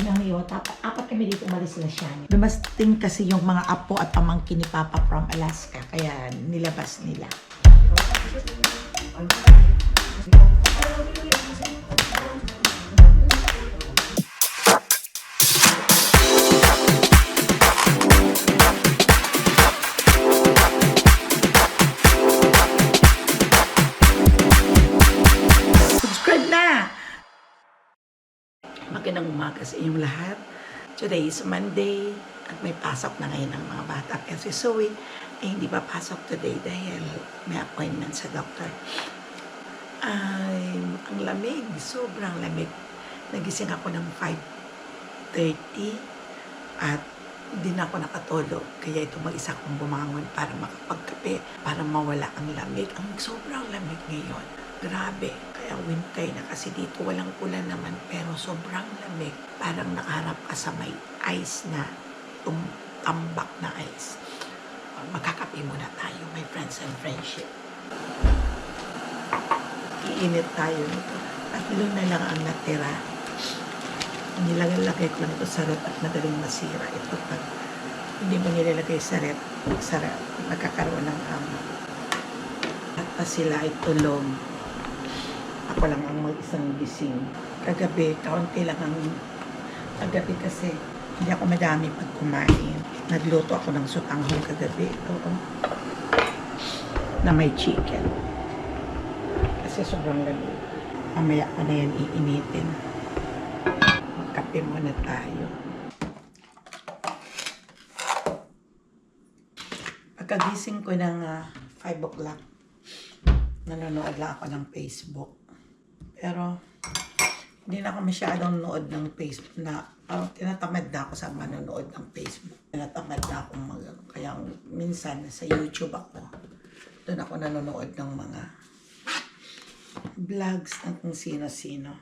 Kami ang naiwan. Apat kami dito umalis na siya. Dumasting kasi yung mga apo at pamangkin ni Papa from Alaska. Kaya nilabas nila. Subscribe na! Magandang umaga sa inyong lahat. Today is Monday at may pasok na ngayon ang mga bata. Kasi Zoe hindi pa pasok today dahil may appointment sa doctor. Ay, ang lamig. Sobrang lamig. Nagising ako ng 5:30 at hindi na ako nakatulog. Kaya ito mag-isa kong bumangon para makapagkape, para mawala ang lamig. Ang sobrang lamig ngayon. Grabe. Kaya wintay na kasi dito walang ulan naman pero sobrang lamig. Parang nakaharap ka sa may ice na tambak na ice. Magkakape muna tayo, my friends and friendship. Iinit tayo nito. Tatlo na lang ang natira. Nilagay ko nito sa rep at madaling masira. Ito pag hindi mo nilalagay sa rep, magkakaroon ng at pa sila ay tulog. Ako lang ang mag-isang gising. Kagabi, kaunti lang ang kagabi kasi hindi ako madami pag kumain. Nagluto ako ng sutanghong kagabi. Oo. Na may chicken. Kasi sobrang lamig. Mamaya ko na yan iinitin. Magkape muna tayo. Pagkagising ko ng 5 o'clock, nanonood lang ako ng Facebook. Pero, hindi na ako masyadong nood ng Facebook na tinatamad na ako sa manonood ng Facebook. Tinatamad na ako kaya minsan sa YouTube ako. Doon ako nanonood ng mga vlogs ng kung sino-sino.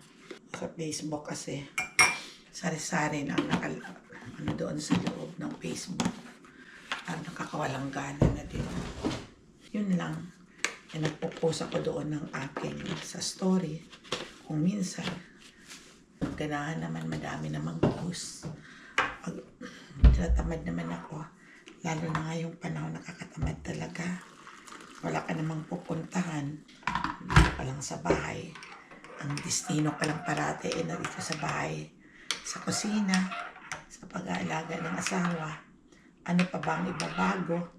Sa Facebook kasi, sari-sari na doon sa loob ng Facebook. At nakakawalang gana na din. Yun lang. Nagpo-post ako doon ng aking sa story. Kung minsan, ganahan naman, madami namang post. Pag tinatamad naman ako, lalo na nga yung panahon nakakatamad talaga. Wala ka namang pupuntahan. Dito pa lang sa bahay. Ang destino pa lang parati na dito sa bahay. Sa kusina, sa pag-aalaga ng asawa. Ano pa ba ang ibabago?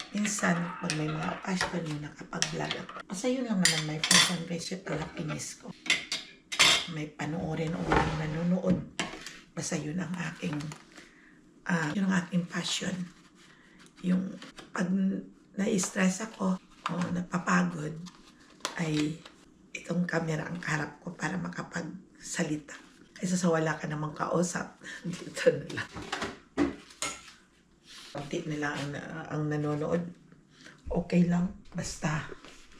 Minsan, pag may mga occasion yung nakapag-vlog ako. Kasi yun lang naman, my friends and friendship, ang happiness ko. May panoorin o may nanonood. Basta yun ang aking, yun ang aking passion. Yung pag na-stress ako o napapagod, ay itong camera ang kaharap ko para makapagsalita. Kaysa sa wala ka namang kausap, dito na lang. Konti na lang ang nanonood. Okay lang. Basta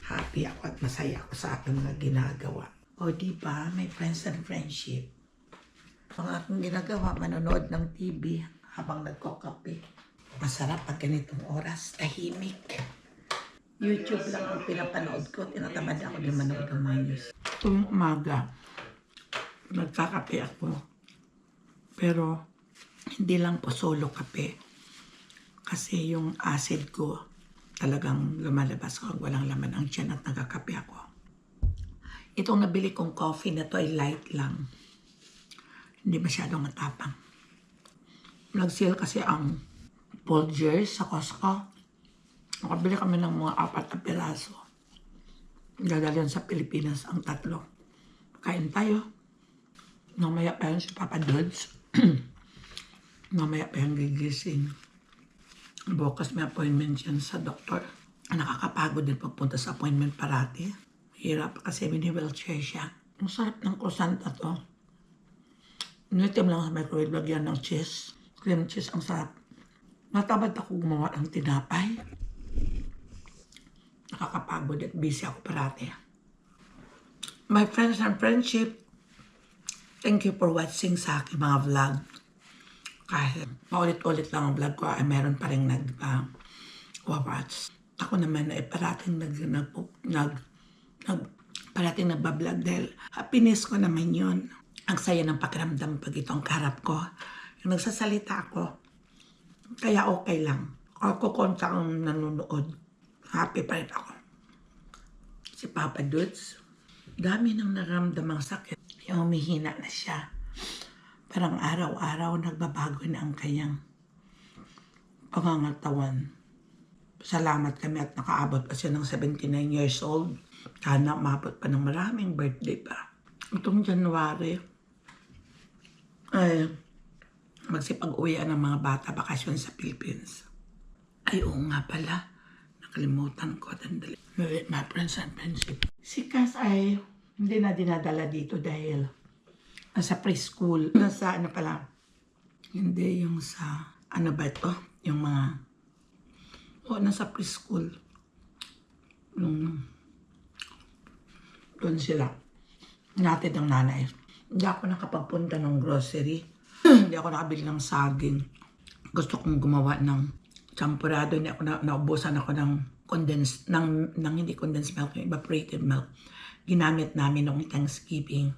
happy ako at masaya ako sa aking mga ginagawa. O diba, may friends and friendship. Ang aking ginagawa, manonood ng TV habang nagkokape. Masarap pag ganitong oras, tahimik. YouTube lang ang pinapanood ko. Tinatamad ako din manood ng mga news. Tuwing umaga, nagkakape ako. Pero hindi lang po solo kape. Kasi yung acid ko talagang lumalabas ko. Walang laman ang tiyan at nagkakape ako. Itong nabili kong coffee na to ay light lang. Hindi masyadong matapang. Nag-sale kasi ang Folgers sa Costco. Nakabili kami ng mga 4 na piraso. Dadalhin sa Pilipinas ang 3. Kain tayo. Mamaya pa yun si Papa Dodds. Mamaya pa yung gigising. Bukas may appointment yan sa doktor. Nakakapagod din pagpunta sa appointment parati. Hirap kasi mini-wheelchair siya. Ang sarap ng croissant na to. Initim lang sa microwave, lagyan ng cheese. Cream cheese, ang sarap. Natamad ako gumawa ng tinapay. Nakakapagod at busy ako parati. My friends and friendship, thank you for watching sa aking mga vlog. Kahit paulit-ulit lang ang vlog ko ay meron pa rin nag-watch. Ako naman ay parating parating nagbablog dahil happiness ko naman yun. Ang saya ng pakiramdam pag itong karap ko. Yung nagsasalita ako, kaya okay lang. Ako konta ang nanonood. Happy pa rin ako. Si Papa Dudes, dami nang naramdamang sakit. Yung humihina na siya. Parang araw-araw nagbabago na ang kanyang pangangatawan. Salamat kami at nakaabot pa siya ng 79 years old. Sana umabot pa ng maraming birthday pa. Itong January, ay magsipag-uwian ng mga bata bakasyon sa Philippines. Ay, oo nga pala. Nakalimutan ko. Dandali. My friends and friendship. Si Cass ay hindi na dinadala dito dahil nasa preschool. Nasa ano pala. Hindi yung sa ano ba ito? Yung mga nasa preschool. Doon sila. Natin ng nanay. Hindi ako nakapagpunta ng grocery. Hindi ako nakabili ng saging. Gusto kong gumawa ng champurado. Hindi ako naubusan ako ng hindi condensed milk, yung evaporated milk. Ginamit namin noong Thanksgiving.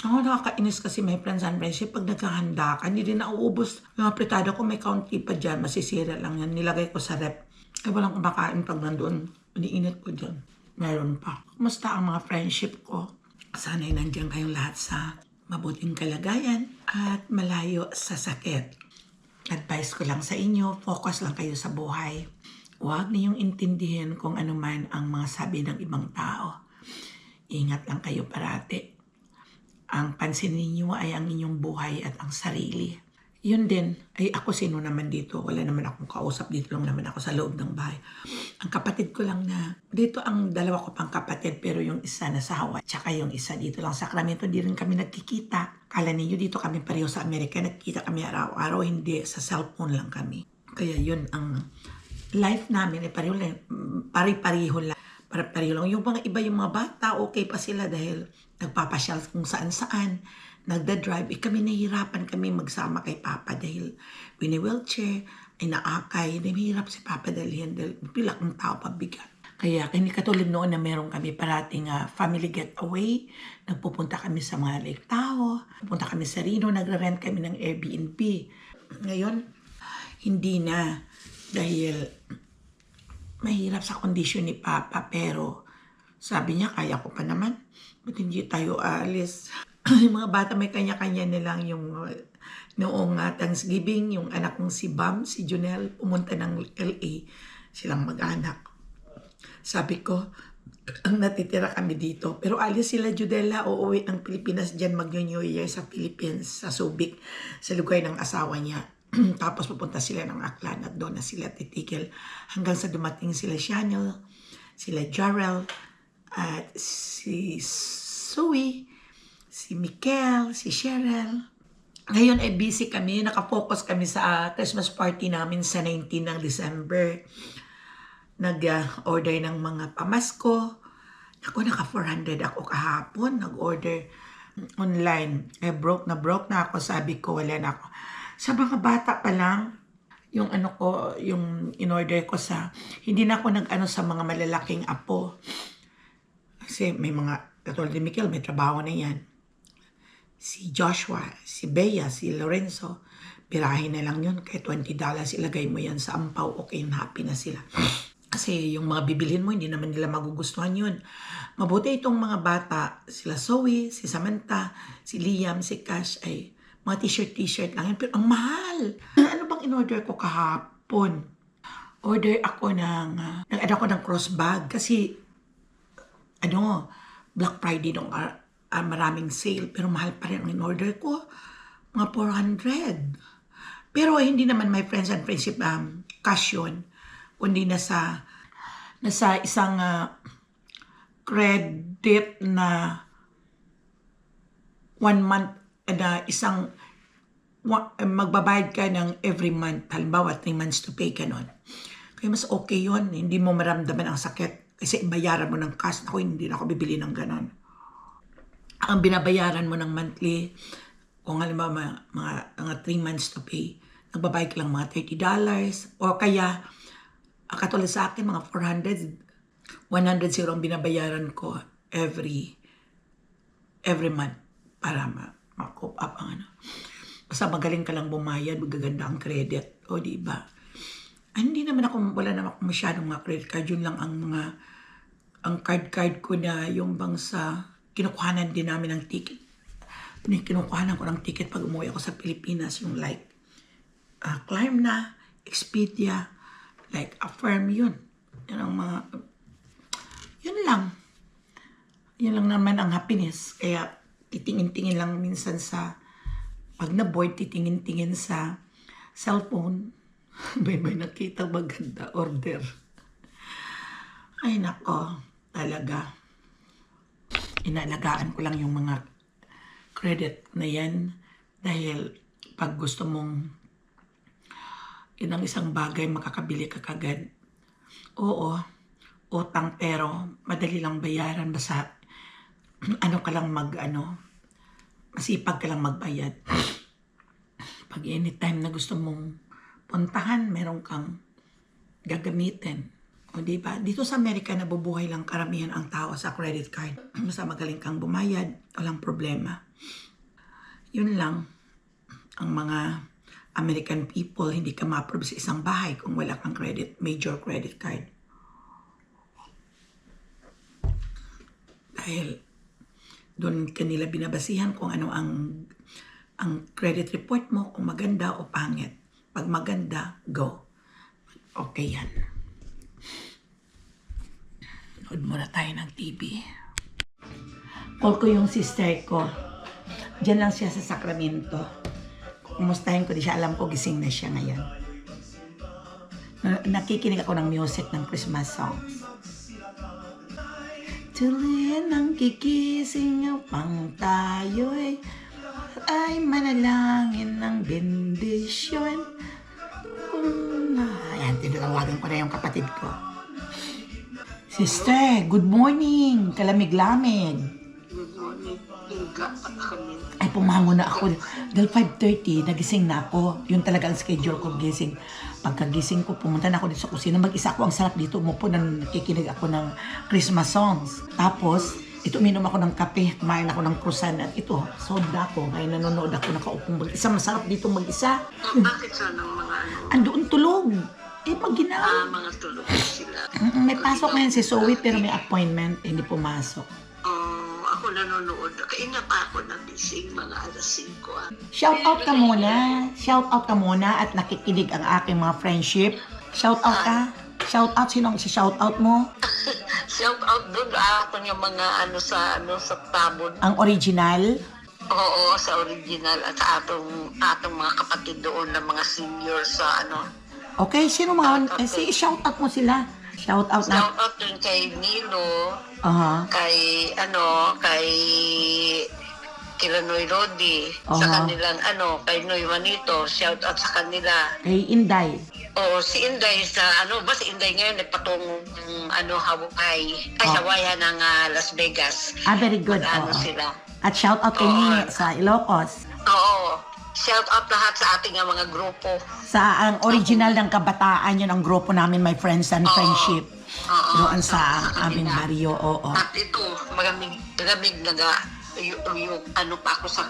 Ako nakakainis kasi my friends and friendship, pag naghahanda ka, hindi din nauubos. Yung apritada ko, may kaunti pa dyan, masisira lang yan. Nilagay ko sa rep. Ay walang kumakain pag nandoon. Iniinit ko dyan. Meron pa. Kumusta ang mga friendship ko? Sana'y nandiyan kayong lahat sa mabuting kalagayan at malayo sa sakit. Advice ko lang sa inyo, focus lang kayo sa buhay. Huwag niyong intindihin kung ano man ang mga sabi ng ibang tao. Ingat lang kayo parati. Ang pansin ninyo ay ang inyong buhay at ang sarili. Yun din, ay ako sino naman dito? Wala naman akong kausap, dito lang naman ako sa loob ng bahay. Ang kapatid ko lang na, dito ang dalawa ko pang kapatid, pero yung isa na sa Hawaii, tsaka yung isa dito lang sa Sacramento, di rin kami nagkikita. Kala ninyo dito kami pareho sa Amerika, nagkikita kami araw-araw, hindi, sa cellphone lang kami. Kaya yun ang life namin, pari-pariho lang. Pari-pariho lang. Yung mga iba, yung mga bata, okay pa sila dahil nagpapasyal kung saan-saan, nagda-drive. Kami nahihirapan kami magsama kay Papa dahil wini-wheelchair, ay naakay. Nahihirap si Papa dahil pilak ng tao pabigat. Kaya hindi katulad noon na meron kami parating family getaway. Nagpupunta kami sa mga Lake Tahoe. Pupunta kami sa Reno. Nagre-rent kami ng Airbnb. Ngayon, hindi na. Dahil mahirap sa kondisyon ni Papa. Pero sabi niya, kaya ko pa naman. Ba't hindi tayo alis? Yung mga bata may kanya-kanya nilang yung noong Thanksgiving, yung anak kong si Bam, si Junel, pumunta ng LA. Silang mag-anak. Sabi ko, ang natitira kami dito. Pero alis sila Judela, uuwi ng Pilipinas dyan mag-New Year sa Philippines, sa Subic, sa lugar ng asawa niya. Tapos pupunta sila ng Aklan at doon na sila titigil. Hanggang sa dumating sila Chanel, sila Jarrell, at si Zoe, si Mikel, si Cheryl. Ngayon ay busy kami, nakafocus kami sa Christmas party namin sa 19 ng December. Nag-order ng mga pamasko. Ako, naka 400 ako kahapon. Nag-order online. Broke na ako. Sabi ko, wala na ako. Sa mga bata pa lang, yung yung in-order ko hindi na ako nag-ano sa mga malalaking apo. Kasi may mga, katulad ni Mikel, may trabaho na yan. Si Joshua, si Bea, si Lorenzo, pirahin na lang yun. Kaya $20, ilagay mo yan sa ampaw. Okay, happy na sila. Kasi yung mga bibilhin mo, hindi naman nila magugustuhan yun. Mabuti itong mga bata, sila Zoe, si Samantha, si Liam, si Cash, ay mga t-shirt lang yan. Pero ang mahal. Ano bang in-order ko kahapon? Order ako nag-add ako ng crossbag. Kasi, Black Friday nung maraming sale. Pero mahal pa rin ang in-order ko. Mga 400. Pero hindi naman my friends and friendship cash yun. Kundi nasa isang credit na 1 month na magbabayad ka ng every month. Halimbawa, 3 months to pay ka nun. Kaya mas okay yun. Hindi mo maramdaman ang sakit. Kasi bayaran mo ng cash. Ako, hindi na ako bibili ng ganon. Ang binabayaran mo ng monthly, kung halimbawa mga 3 months to pay, nagbabayad ka lang mga $30. O kaya, katulad sa akin, mga 100 ang binabayaran ko every month para makop up ang ano. Basta magaling ka lang bumayad, magaganda ang credit. O, diba? Hindi naman ako, wala naman ako masyadong mga credit card. Yun lang ang card ko na yung bang sa, kinukuhanan din namin ng ticket. Kinukuhanan ko ng ticket pag umuwi ako sa Pilipinas, yung like, Klarna, Expedia, like, Affirm, yun. Yan ang mga, yun lang. Yun lang naman ang happiness. Kaya, titingin-tingin lang minsan sa, pag na-board, titingin-tingin sa cellphone. May nakita maganda, order. Ay nako, talaga. Inaalagaan ko lang yung mga credit na yan. Dahil pag gusto mong yun ang isang bagay, makakabili ka kagad. Oo, utang pero madali lang bayaran. Basta ano ka lang masipag ka lang magbayad. Pag anytime na gusto mong puntahan, meron kang gagamitin. O diba? Dito sa Amerika, nabubuhay lang karamihan ang tao sa credit card. Basta magaling kang bumayad, walang problema. Yun lang, ang mga American people, hindi ka ma-approve sa isang bahay kung wala kang major credit card. Dahil doon kanila binabasihan kung ano ang credit report mo, kung maganda o pangit. Pag maganda, go. Okay yan. Nood muna tayo ng TV. Call ko yung sister ko. Diyan lang siya sa Sacramento. Kumustahin ko, di siya alam ko gising na siya ngayon. Nakikinig ako ng music ng Christmas songs. Tuloy ang gigising pang tayo'y ay manalangin ng bendisyon. Ayan, tinatawagan ko na yung kapatid ko. Sister, good morning. Kalamig-lamig. Good morning. Ay, pumango na ako. Dahil 5:30, nagising na ako. Yun talaga ang schedule ko gising. Pagkagising ko, pumunta na ako dito sa kusina. Mag-isa ako. Ang sarap dito. Umupo na nakikinig ako ng Christmas songs. Tapos, ito uminom ako ng kape. Kumain ako ng croissant. At ito, soda ko. Kaya nanonood ako nakaupong mag-isa. Masarap dito mag-isa. Bakit siya ng mga Andoon tulog. Pag ginawa. mga tulog sila? May pasok ngayon si Zoe pero may appointment. Hindi pumasok. Ako nanonood. Kaina pa ako nagising mga alas 5. Shout out ka muna. Shout out ka muna at nakikinig ang aking mga friendship. Shout out ka. Shout out. Sino ang shout out mo? Shout out doon ako yung mga sa tabon. Ang original. Oo, sa original at sa atong mga kapatid doon na mga senior sa Okay, sino mga shout out mo sila. Shout out na. Shout out dun kay Nilo, kay kila Noy Rodi, sa kanilang kay Noy Juanito, shout out sa kanila. Kay Inday. Oo, si Inday sa si Inday ngayon nagpatungong Hawaii, Hawaii ng Las Vegas. Very good. Sila. At shout out kay Nini sa Ilocos. Oo. Shout out lahat sa ating mga grupo. Sa ang original ng kabataan, yun ang grupo namin, My Friends and Friendship. Doon sa aming baryo, oo. At ito, maraming yung pa ako sa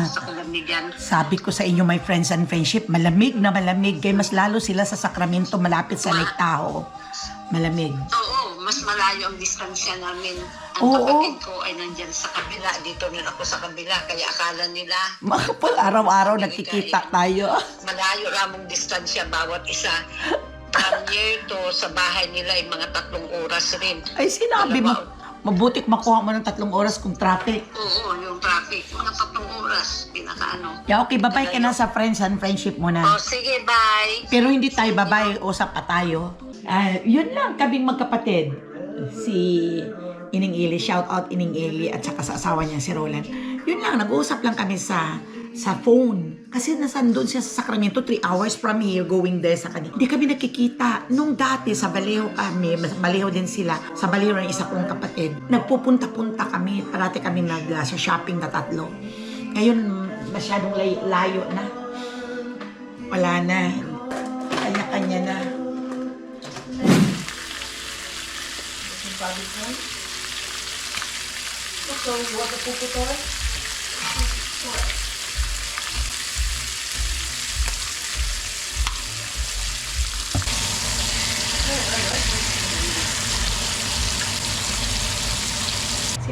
sa kalamigan. Sabi ko sa inyo, My Friends and Friendship, malamig na malamig. Kaya mas lalo sila sa Sacramento, malapit sa Lake Tahoe. Malamig. Oo, mas malayo ang distansya namin. Ang kapatid ko ay nandyan sa kabila. Dito rin ako sa kabila. Kaya akala nila Pag araw-araw nagkikita tayo. malayo ramong distansya bawat isa. From here to sa bahay nila ay mga 3 oras rin. Ay, sinabi mo. Mabutik makuha mo ng 3 oras kung traffic. Oo, yung traffic. Mga 3 oras. Yeah, okay, bye-bye ka na sa Friends and Friendship mo na. Oh, sige, bye. Pero hindi tayo bye-bye. Usap pa tayo. Yun lang, kaming magkapatid. Si Ining Ili, shout out Ining Ili at saka sa asawa niya si Roland. Yun lang, nag-uusap lang kami sa phone. Kasi nasandun siya sa Sacramento, 3 hours from here, going there sa kanila. Hindi kami nakikita. Nung dati, sa Vallejo kami, Vallejo din sila, sa Vallejo ng isa kong kapatid, nagpupunta-punta kami, parati kami sa shopping na 3. Ngayon, masyadong layo na. Wala na. Kanya-kanya na.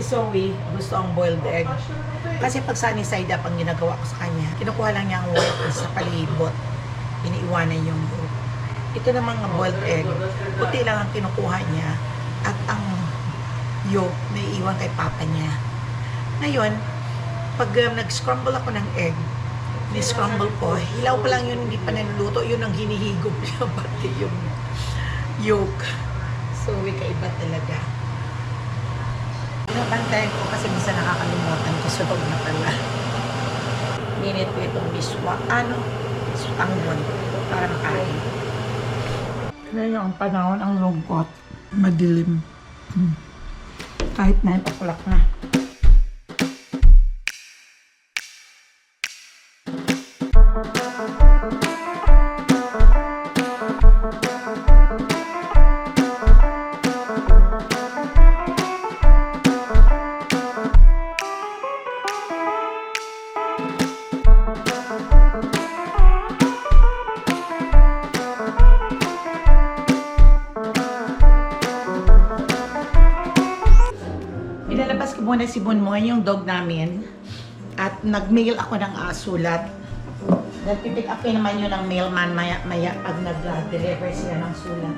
Zoe, gusto ang boiled egg. Kasi pag sunny side up ang ginagawa ko sa kanya, kinukuha lang niya ang white sa palibot. Iniiwanan yung yolk. Ito namang boiled egg, puti lang ang kinukuha niya at ang yolk naiiwan kay papa niya. Ngayon, pag nag-scramble ako ng egg, ni-scramble ko, hilaw pa lang yun, hindi pa naluluto, yun ang hinihigop niya, pati yung yolk. So, kaiba talaga. Pinabantayan ko kasi minsan nakakalimutan ko, sulog na pala. Minute ko itong miswa, pangon, para makain. Ngayon ang panahon, ang lungkot, madilim. Kahit 9 o'clock na. Inalabas ko muna si Bunmoy, yung dog namin. At nag-mail ako ng sulat. Nag-pick up naman yun ng mailman maya pag nag-deliver sila ng sulat.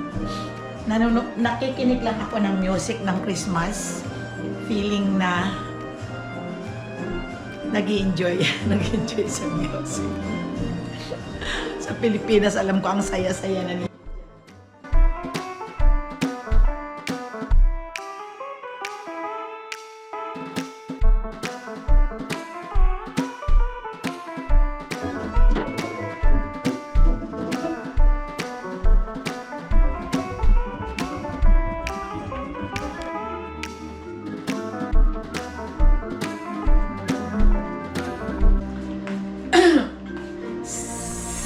Nakikinig lang ako ng music ng Christmas. Feeling na nag-i-enjoy. Nag-i-enjoy sa music. Sa Pilipinas, alam ko ang saya-saya na niya.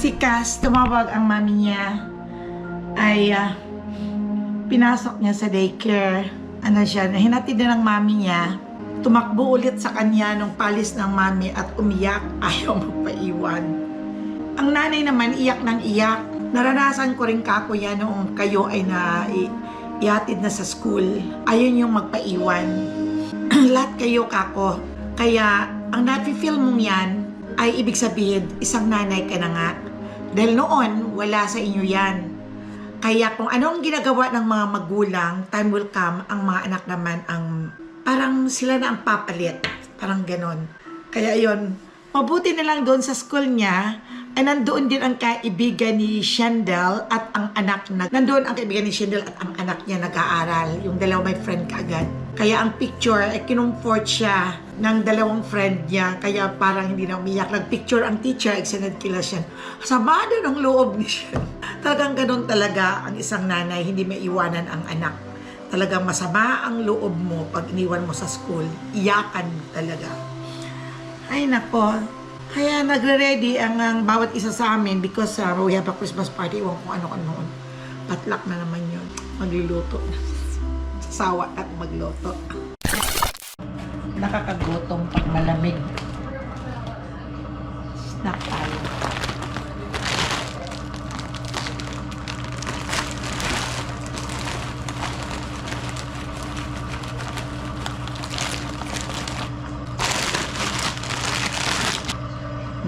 Si Cass, tumawag ang mami niya, ay pinasok niya sa daycare. Hinatid na ng mami niya, tumakbo ulit sa kanya nung palis ng mami at umiyak, ayaw magpaiwan. Ang nanay naman, iyak ng iyak. Naranasan ko rin kako yan noong kayo ay ihatid na sa school. Ayaw yung magpaiwan. Lahat kayo kako. Kaya, ang nafe-feel mong yan, ay ibig sabihin, isang nanay ka na nga. Dahil noon, wala sa inyo yan. Kaya kung ano ang ginagawa ng mga magulang, time will come, ang mga anak naman ang parang sila na ang papalit. Parang ganon. Kaya yun, mabuti na lang doon sa school niya, ay nandoon din ang kaibigan ni Shendel at ang anak na, nandoon ang kaibigan ni Shendel at ang anak niya nag-aaral. Yung dalawa may friend kaagad. Kaya ang picture, ay kinumfort siya ng dalawang friend niya. Kaya parang hindi na umiyak. Nag-picture ang teacher, extended kila siya. Sama doon ang loob ni siya. Talagang ganun talaga ang isang nanay, hindi may iwanan ang anak. Talagang masama ang loob mo pag iniwan mo sa school. Iyakan talaga. Ay nako. Kaya nagre-ready ang bawat isa sa amin because we have a Christmas party. Iwan kung ano noon. Patlak na naman yun. Magluluto. Sawa at magluto. Nakakagutom pag malamig. Snack tayo.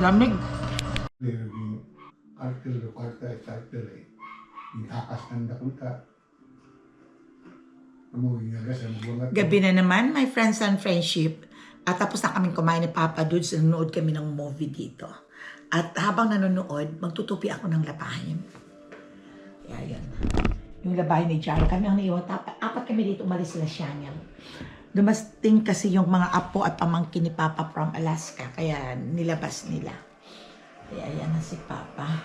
Lamig. Gabi na naman, my friends and friendship. At tapos na kaming kumain ni Papa Dudes, nanonood kami ng movie dito. At habang nanonood, magtutupi ako ng labahin. Kaya yan. Yung labahin ni Jaro, kami ang naiwan. Apat kami dito, umalis sila Shanyang. Dumasting kasi yung mga apo at pamangkin ni Papa from Alaska. Kaya nilabas nila. Kaya yan na si Papa.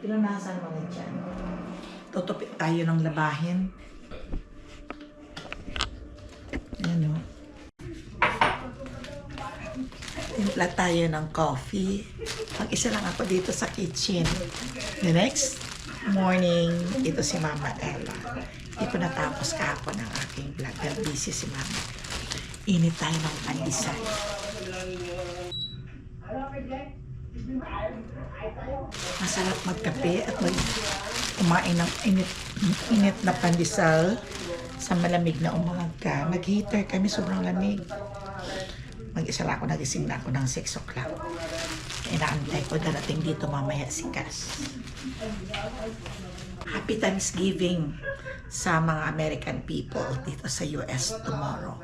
Pinunasan mo na dyan. Tutupi tayo ng labahin. Ayan o. Timpla tayo ng coffee. Mag-isa lang ako dito sa kitchen. The next morning, ito si Mama Ella. Hindi ko natapos kahapon ang aking vlog. Dahil busy si Mama. Init tayo ng pandesal. Masarap magkape at kumain ng init na pandesal sa malamig na umaga. Nag-heater kami, sobrang lamig. Mag-isa lang ako, nagising na ako ng 6 o'clock. Inaantay ko darating dito mamaya si Cass. Happy Thanksgiving sa mga American people dito sa US tomorrow.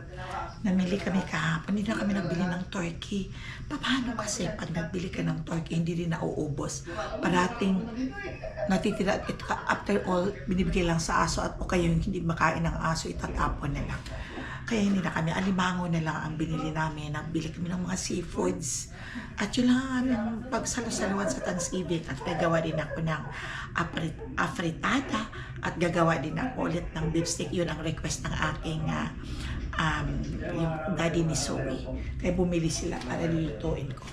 Namili kami kahapon, hindi na kami nagbili ng turkey. Paano kasi pag nagbili ka ng turkey, hindi rin nauubos. Parating natitira, after all, binibigay lang sa aso at o kayo yung hindi makain ng aso, itatapon na lang. Kaya hindi na kami, alimango na lang ang binili namin. Nagbili kami ng mga seafoods. At yun lang ang aming pagsalo-saluan sa Thanksgiving. At gagawa din ako ng afritada. At gagawa din ako ulit ng beef steak. Yun ang request ng aking yung daddy ni Zoe. Kaya bumili sila para lulutuin ko.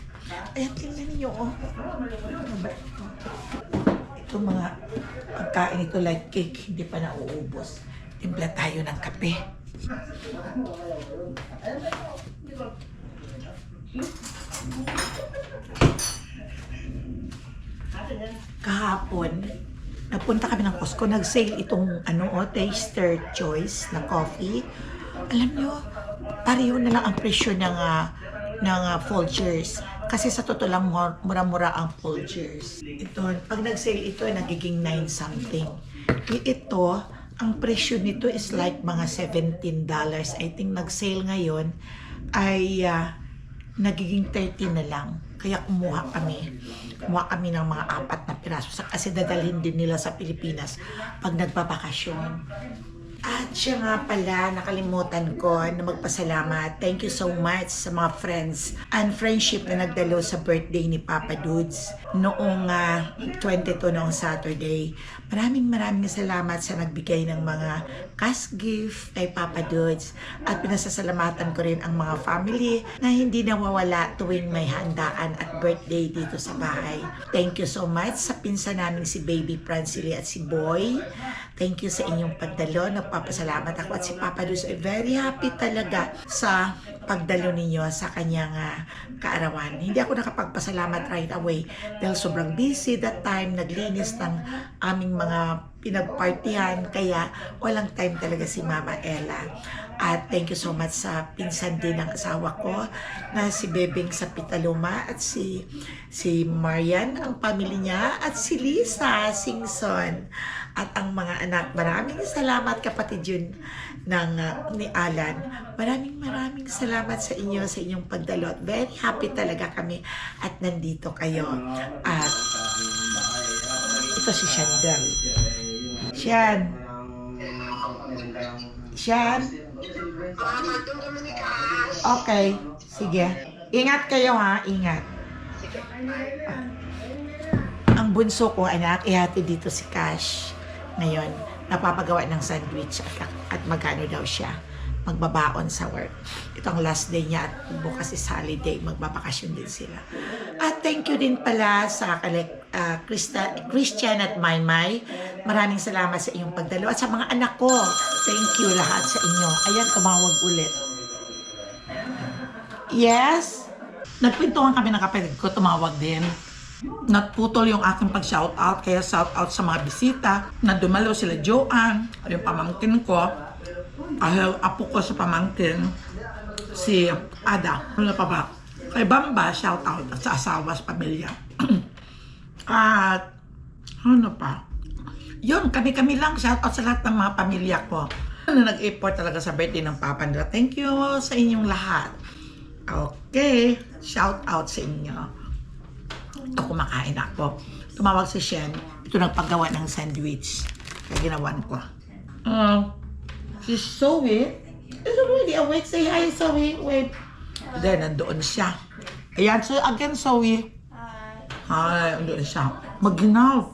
Ayan, tingnan niyo, oh. Ano ba ito? Ito mga pagkain ito like cake, hindi pa nauubos. Timpla tayo ng kape. Kahapon, napunta kami ng Costco, nag-sale itong taster choice na coffee. Alam nyo, pareho na lang ang presyo ng Folgers. Kasi sa totoo lang, mura-mura ang Folgers. Ito, pag nag-sale ito, nagiging 9 something. Ito, ang presyo nito is like mga $17. I think nag-sale ngayon ay nagiging 30 na lang. Kaya kumuha kami ng mga 4 na piraso kasi dadalhin din nila sa Pilipinas pag nagbabakasyon. At siya nga pala, nakalimutan ko na magpasalamat. Thank you so much sa mga friends and friendship na nagdalo sa birthday ni Papa Dudes noong 22 noong Saturday. Maraming salamat sa nagbigay ng mga cash gift kay Papa Dudes. At pinasasalamatan ko rin ang mga family na hindi nawawala tuwing may handaan at birthday dito sa bahay. Thank you so much sa pinsan namin si Baby Francily at si Boy. Thank you sa inyong pagdalo. Nagpapasalamat ako at si Papa Dudes ay very happy talaga sa pagdalo ninyo sa kanyang kaarawan. Hindi ako nakapagpasalamat right away dahil sobrang busy that time. Naglinis ng aming mga pinagpartihan kaya walang time talaga si Mama Ella. At thank you so much sa pinsan din ng asawa ko na si Bebeng sa Pitaluma at si Marian, ang pamilya niya, at si Lisa Singson at ang mga anak. Maraming salamat kapatid yun ni Alan. Maraming salamat sa inyo, sa inyong pagdalo. Very happy talaga kami at nandito kayo. At ito si Shandel. Shan. Okay, sige. Ingat kayo ha, ingat. Ang bunso ko anak, ihati dito si Cash. Ngayon, napapagawa ng sandwich at magkano daw siya. Magbabaon sa work. Ito ang last day niya at bukas is holiday. Magbabakasyon din sila. At thank you din pala sa Christian at Maymay. Maraming salamat sa inyong pagdalo. At sa mga anak ko, thank you lahat sa inyo. Ayan, tumawag ulit. Yes? Nagpintuhan kami ng kapatid ko, tumawag din. Natputol yung aking pag-shoutout, kaya shoutout sa mga bisita na dumalo sila Joanne, yung pamangkin ko, apo ko sa pamangkin, si Ada, ano pa ba? Kay Bamba, shoutout at sa asawa, sa pamilya. At ano pa? Yun, kami-kami lang, shoutout sa lahat ng mga pamilya ko na nag-effort talaga sa birthday ng Papa nila. Thank you sa inyong lahat. Okay, shoutout sa inyo. Ito, kumakain ako. Tumawag si Shen. Ito nagpagawa ng sandwich. Kaya ginawan ko. Si Zoe is already awake. Say hi, Zoe. Wait. Then, nandoon siya. Ayan, so again, Zoe. Hi, nandoon siya. Maginaw.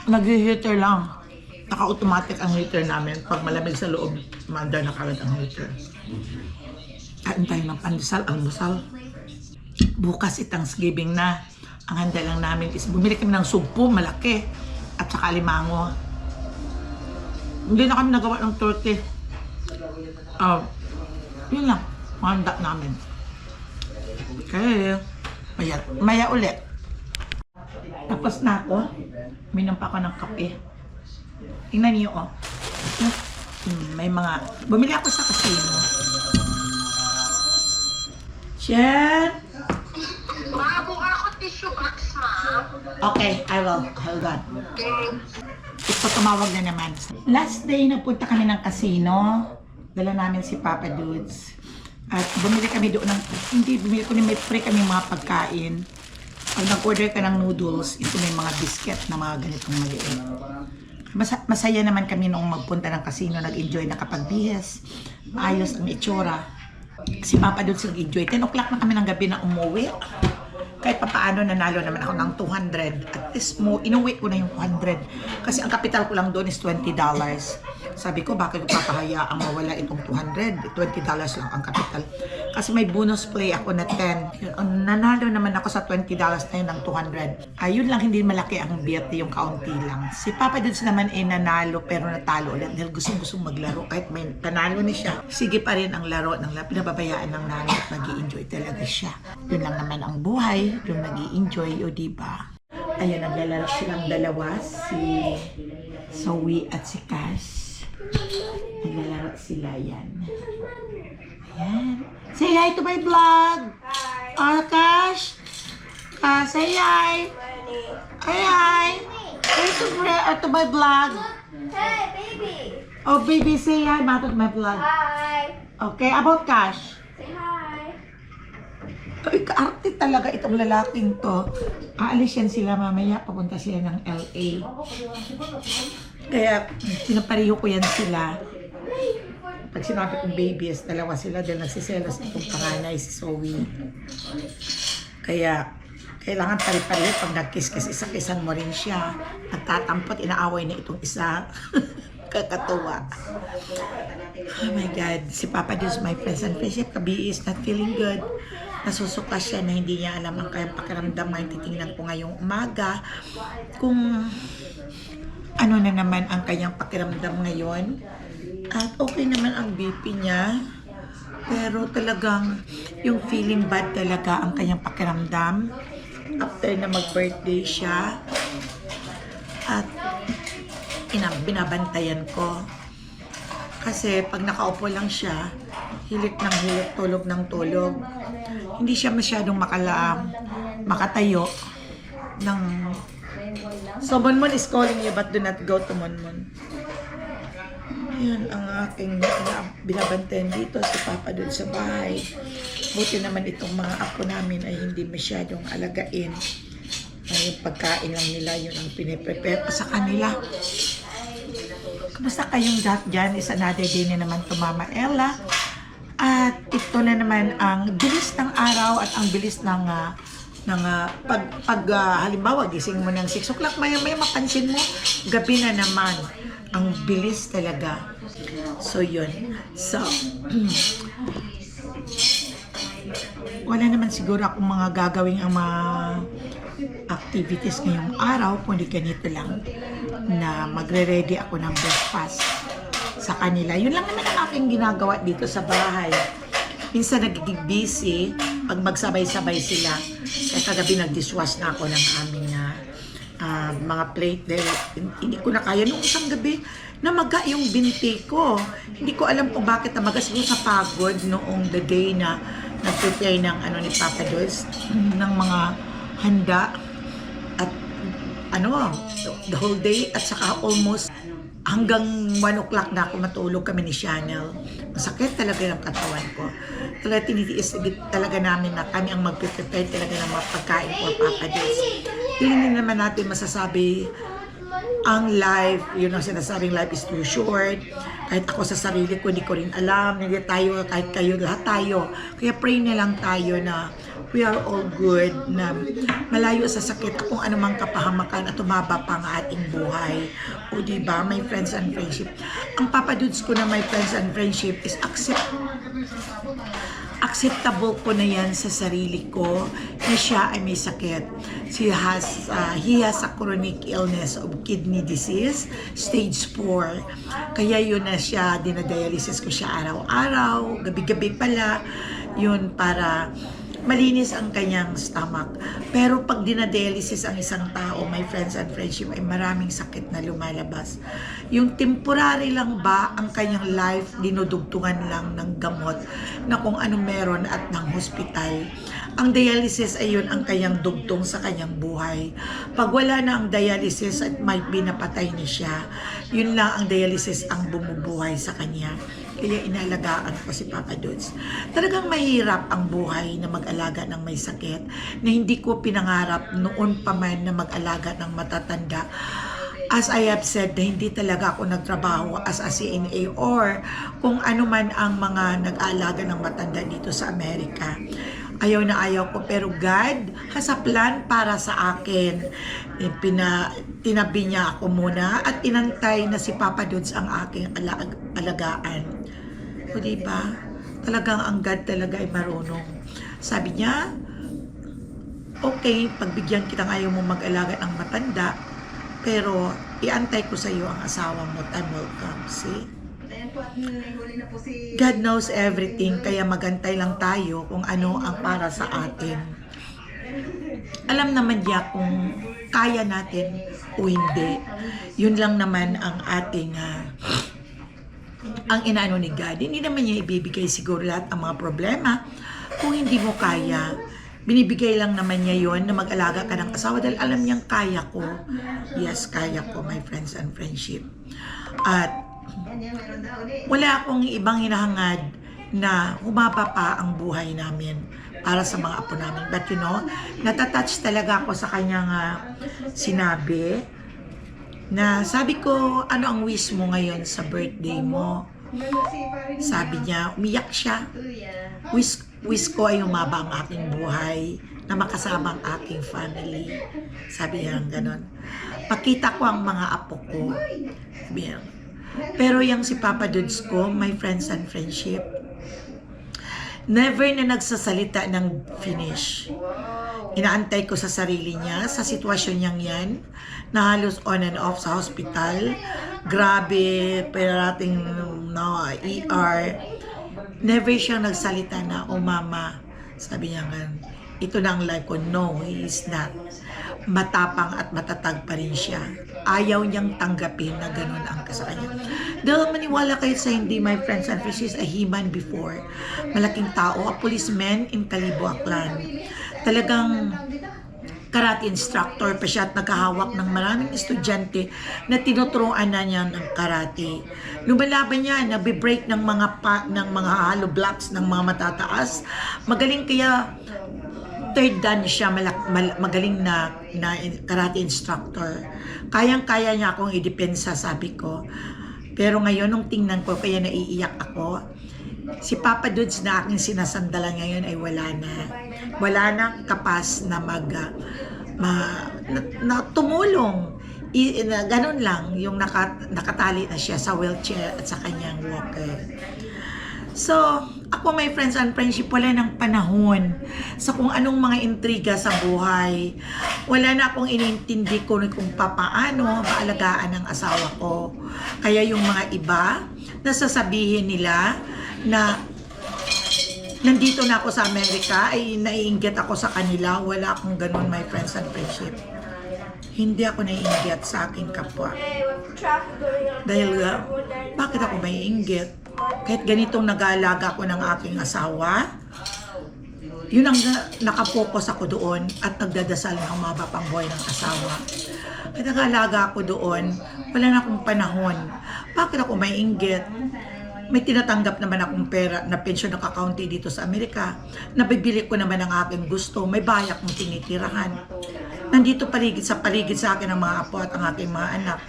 Nag-heater lang. Naka-automatic ang heater namin. Pag malamig sa loob, manda na kagad ang heater. Kain tayo ng pandesal, almusal. Bukas Thanksgiving na. Ang handa lang namin is bumili kami ng sugpo, malaki. At saka limango. Hindi na kami nagawa ng turkey. Yun lang. Handa namin. Okay. Maya ulit. Tapos na ako. Minom pa ako ng kape. Tingnan niyo, oh. May mga... Bumili ako sa casino. Jen? Mabong ako tissue box, ma'am. Okay, I will. Hold on. Ito, tumawag na naman. Last day, napunta kami ng casino. Dala namin si Papa Dudes. At bumili kami doon ng... Hindi, bumili ko may pre kami mga pagkain. Pag nag-order ka ng noodles, ito may mga biscuit na mga ganitong maliit. Masaya naman kami noong magpunta ng casino, nag-enjoy, nakapagbihis, ayos ang itsura. Si Papa doon nag-enjoy. 10 o'clock na kami ng gabi na umuwi. Kahit papaano nanalo naman ako ng 200. At least inuwi ko na yung 200. Kasi ang capital ko lang doon is $20. Sabi ko, bakit ko papahayaang mawala itong 200? $20 lang ang capital. Kasi may bonus play ako na 10. Nanalo naman ako sa $20 na yun ng 200. Ayun lang, hindi malaki ang bet, yung kaunti lang. Si Papa Dudes naman nanalo pero natalo ulit. Dahil gustong maglaro. Kahit may panalo na siya, sige pa rin ang laro. Pinababayaan ng nanay at nag-i-enjoy talaga siya. Yun lang naman ang buhay. Yung nag-i-enjoy, o diba? Ayun, naglalaro silang dalawa. Si Zoe at si Cash. Naglalaro sila yan. Ayan. Say hi to my vlog. Hi. Cash. Say hi. Hi. Say to my vlog. Hey, baby. Oh, baby, say hi to my vlog. Hi. Okay, about Cash. Say hi. Ay, kaarte talaga itong lalaking to. Aalis yan sila mamaya. Papunta sila ng LA. Kaya, pinapariho ko yan sila. Pag sinabi kong babies, dalawa sila dahil nagsiselos itong panganay si Zoe. Kaya, kailangan pari-pariho pag nag-kiss kasi isa-kisan mo rin siya. Nagtatampot, inaaway na itong isa. Kakatuwa. Oh my God. Si Papa Diyos, my friends and friendship, kabi is not feeling good. Nasusuka siya na hindi niya alam ang kayang pakiramdam. Ngayon titingnan ko ngayong umaga kung ano na naman ang kanyang pakiramdam ngayon. At okay naman ang BP niya. Pero talagang yung feeling bad talaga ang kanyang pakiramdam. After na mag-birthday siya. At binabantayan ko. Kasi pag nakaupo lang siya, hilik ng hilik, tulog ng tulog. Hindi siya masyadong makatayo ng... So, Monmon is calling you but do not go to Monmon. Yan ang aking binabantayan dito si Papa doon sa bahay. Buti naman itong mga apo namin ay hindi masyadong alagain. Yung pagkain lang nila, yun ang piniprepare ko sa kanila. Kumusta kayong dyan? Is another day na naman to Mama Ella. At ito na naman ang bilis ng araw at ang bilis ng halimbawa gising mo ng 6 o'clock, maya mapansin mo, gabi na naman. Ang bilis talaga. So yun. So, wala naman siguro akong mga gagawing ang mga activities ngayong araw, kundi ganito lang na magre-ready ako ng breakfast sa kanila. Yun lang naman ang aking ginagawa dito sa bahay. Minsan nagiging busy pag magsabay-sabay sila. Kaya kagabi nag-dishwash na ako ng aming mga plate dahil hindi ko na kaya. Nung isang gabi, namaga yung binti ko. Hindi ko alam kung bakit namaga. Siguro sa pagod noong the day na nag-prepare ng ni Papa Diyos, ng mga handa. At the whole day at saka almost hanggang 1 o'clock na ako matulog kami ni Chanel. Masakit talaga ng katawan ko. Talaga tinitiis talaga namin na kami ang mag-prepare talaga ng mga pagkain for Papa Diyos. Hindi naman natin masasabi ang life, yun ang sinasabing life is too short. Kahit ako sa sarili ko, hindi ko rin alam. Hindi tayo, kahit kayo, lahat tayo. Kaya pray na lang tayo na we are all good, na malayo sa sakit kung anumang kapahamakan at tumaba pa ang ating buhay. O diba, my friends and friendship. Ang papadudes ko na my friends and friendship is acceptable ko na yan sa sarili ko na siya ay may sakit. He has a chronic illness of kidney disease, stage 4. Kaya yun na siya, dinadialysis ko siya araw-araw, gabi-gabi pala, yun para malinis ang kanyang stomach. Pero pag dinadialysis ang isang tao, my friends and friendship, ay maraming sakit na lumalabas. Yung temporary lang ba ang kanyang life, dinudugtungan lang ng gamot na kung ano meron at ng hospital. Ang dialysis ay yun ang kanyang dugtong sa kanyang buhay. Pag wala na ang dialysis at may pinapatay ni siya, yun lang ang dialysis ang bumubuhay sa kanya. Kaya inalagaan ko si Papa Dudes. Talagang mahirap ang buhay na mag-alaga ng may sakit na hindi ko pinangarap noon pa man na mag-alaga ng matatanda. As I have said, na hindi talaga ako nagtrabaho as a CNA or kung ano man ang mga nag-aalaga ng matanda dito sa Amerika. Ayaw na ayaw ko, pero God has a plan para sa akin. Tinabi niya ako muna at inantay na si Papa Dudes ang aking alagaan. O diba? Talagang ang God talaga ay marunong. Sabi niya, okay, pagbigyan kitang ayaw mo mag-alaga ng matanda, pero iantay ko sa iyo ang asawa mo, time will come. See? God knows everything, kaya magantay lang tayo kung ano ang para sa atin. Alam naman niya kung kaya natin o hindi. Yun lang naman ang ating ang inaano ni God. Hindi naman niya ibibigay siguro lahat ang mga problema. Kung hindi mo kaya, binibigay lang naman niya yon na mag-alaga ka ng asawa dahil alam niyang kaya ko. Yes, kaya ko, my friends and friendship. At wala akong ibang hinahangad na humaba pa ang buhay namin para sa mga apo namin. But you know, natatouch talaga ako sa kanyang sinabi na sabi ko, ano ang wish mo ngayon sa birthday mo? Sabi niya, umiyak siya. Wish ko ay humaba ang aking buhay na makasama ang aking family. Sabi niya ganon. Pakita ko ang mga apo ko. Sabi niya. Pero yung si Papa Dudes ko, my friends and friendship, never na nagsasalita ng finish. Inaantay ko sa sarili niya, sa sitwasyon niyang yan, na halos on and off sa hospital. Grabe, parating na ER. Never siyang nagsalita na, oh mama, sabi niya nga, ito na ang life ko. No, he is not. Matapang at matatag pa rin siya. Ayaw niyang tanggapin na ganun ang kasakanya. Dahil maniwala kayo sa hindi, my friends and friends, a human before. Malaking tao, a policeman in Calibo, Aklan. Talagang karate instructor pa siya at nagkahawak ng maraming estudyante na tinuturuan na niya ng karate. Lumalaban niya, nabi-break ng mga hollow blocks ng mga matataas. Magaling kaya third dan siya, magaling na karate instructor. Kayang-kaya niya akong idepensa, sabi ko. Pero ngayon, nung tingnan ko, kaya naiiyak ako, si Papa Dudes na aking sinasandalan ngayon ay wala na. Wala na kapas na na tumulong. Ganun lang, yung nakatali na siya sa wheelchair at sa kanyang walker. So, ako, my friends and friendship, wala ng panahon sa kung anong mga intriga sa buhay. Wala na akong inintindi ko kung papaano maalagaan ang asawa ko. Kaya yung mga iba, nasasabihin nila na nandito na ako sa Amerika, ay naiinggit ako sa kanila. Wala akong ganun, my friends and friendship. Hindi ako naiinggit sa aking kapwa. Dahil, bakit ako maiinggit? Kahit ganitong nag-aalaga ko ng aking asawa, yun ang nakapokus ako doon at nagdadasal ng mga pang buhay ng asawa. Kahit nag-aalaga ako doon, wala na akong panahon. Bakit ako maiinggit? May tinatanggap naman akong pera na pension na kakaunti dito sa Amerika. Nabibili ko naman ang aking gusto. May bayak mong tinitirahan. Nandito paligid sa akin ang mga apo at ang aking mga anak.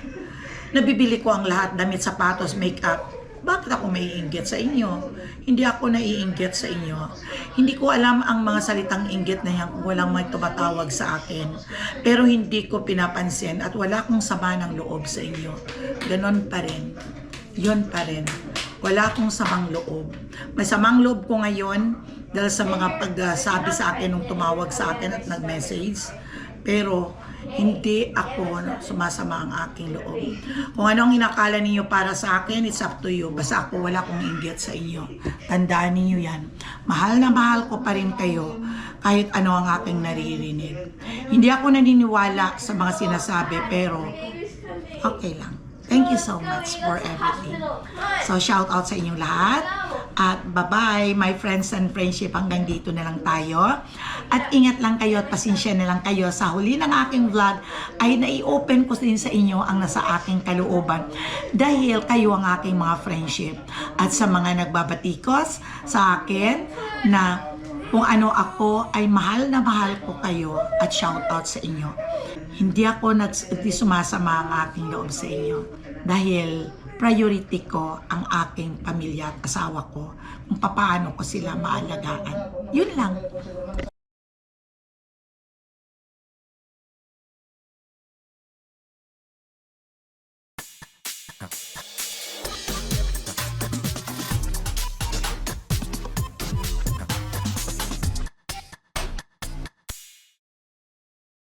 Nabibili ko ang lahat, damit, sapatos, make-up. Bakit ako maiinggit sa inyo? Hindi ako naiinggit sa inyo. Hindi ko alam ang mga salitang inggit na yan kung walang may tumatawag sa akin. Pero hindi ko pinapansin at wala akong sama ng loob sa inyo. Ganon pa rin. Yun pa rin. Wala akong samang loob. May samang loob ko ngayon dahil sa mga pagsabi sa akin nung tumawag sa akin at nag-message Pero hindi ako sumasama ang aking loob. Kung anong inakala ninyo para sa akin, it's up to you. Basta ako wala kong inggit sa inyo. Tandaan ninyo yan. Mahal na mahal ko pa rin kayo kahit ano ang aking naririnig. Hindi ako naniniwala sa mga sinasabi pero okay lang. Thank you so much for everything. So shout out sa inyong lahat. At bye-bye, my friends and friendship. Hanggang dito na lang tayo. At ingat lang kayo at pasensya na lang kayo. Sa huli ng aking vlog ay nai-open ko din sa inyo ang nasa aking kalooban. Dahil kayo ang aking mga friendship. At sa mga nagbabatikos sa akin na kung ano ako ay mahal na mahal ko kayo at shout out sa inyo. Hindi ako sumasama ang aking loob sa inyo. Dahil priority ko ang aking pamilya at asawa ko kung paano ko sila maalagaan. Yun lang.